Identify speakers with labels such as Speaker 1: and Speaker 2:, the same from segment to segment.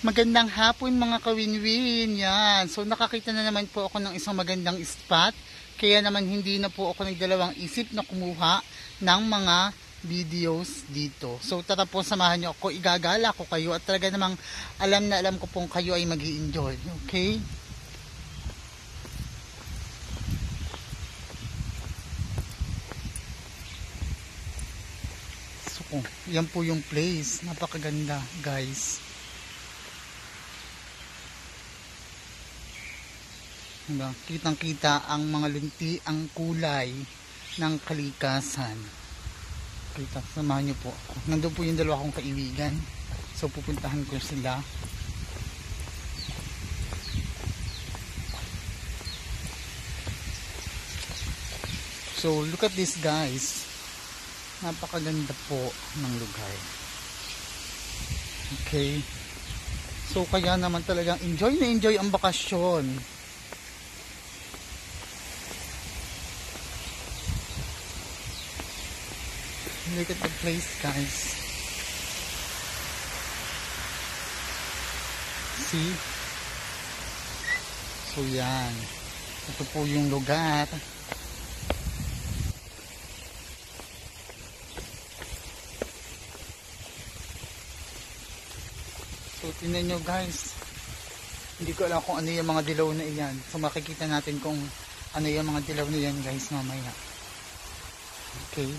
Speaker 1: Magandang hapon mga kawinwin. Yan. So nakakita na naman po ako ng isang magandang spot. Kaya naman hindi na po ako nagdalawang isip na kumuha ng mga videos dito. So tara po, samahan niyo ako. Igagala ko kayo at talaga namang alam na alam ko pong kayo ay mag-i-enjoy. Okay? So yan po yung place. Napakaganda guys. Kitang kita ang mga linti, ang kulay ng kalikasan. Kita, samahan niyo po ako. Nandun po yung dalawa kong kaibigan, so pupuntahan ko sila. So look at this guys, napakaganda po ng lugar. Okay, so kaya naman talagang enjoy na enjoy ang bakasyon. Look at the place guys. See? So yan. Ito po yung lugar. So tingnan nyo guys. Hindi ko alam kung ano yung mga dilaw na iyan. So makikita natin kung ano yung mga dilaw na yan guys mamaya. Okay.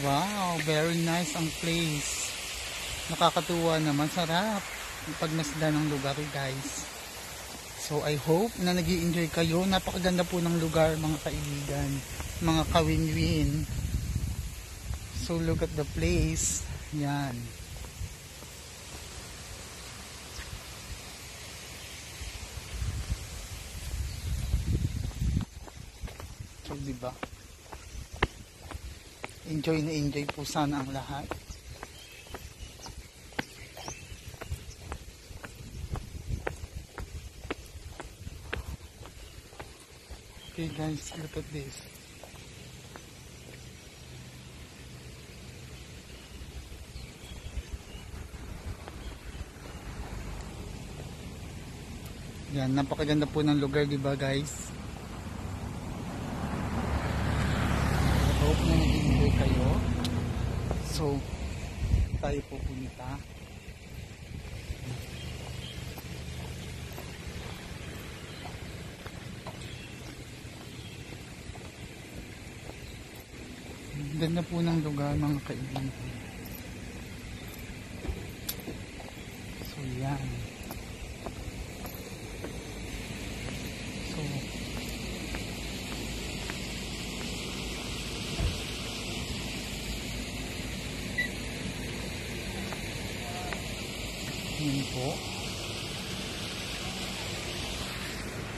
Speaker 1: Wow, very nice ang place. Nakakatuwa naman, sarap pagmasdan ng lugar guys. So I hope na nag-i-enjoy kayo. Napakaganda po ng lugar mga kaibigan, mga kawinwin. So look at the place. Yan. So diba? Enjoy na enjoy po sana ang lahat. Okay guys, look at this. Yan, napakaganda po ng lugar, diba guys? Hope na nag-enjoy kayo. So tayo po punta. Ganda po ng lugar mga kaibigan. So yan. So yun po.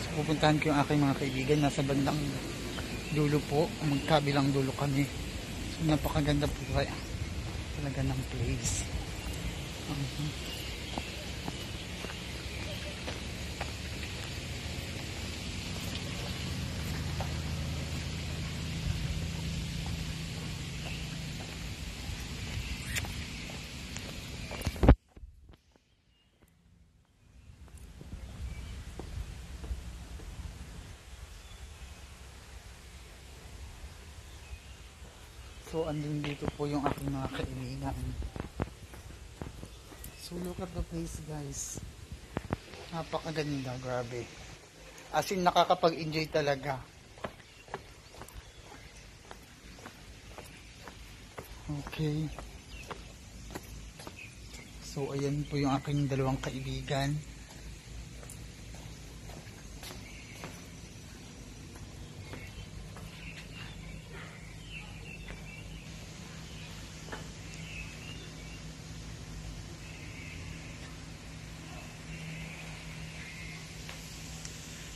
Speaker 1: So pupuntahan ko yung aking mga kaibigan. Nasa bandang dulo po. Magkabilang dulo kami. So napakaganda po kaya talaga ng place. So andun dito po yung aking mga kaibigan. So look at the place guys. Napakaganda, grabe. As in nakakapag-enjoy talaga. Okay. So ayan po yung aking dalawang kaibigan.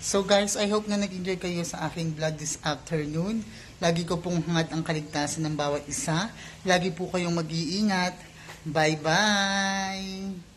Speaker 1: So guys, I hope na nag-enjoy kayo sa aking vlog this afternoon. Lagi ko pong hangad ang kaligtasan ng bawat isa. Lagi po kayong mag-iingat. Bye-bye!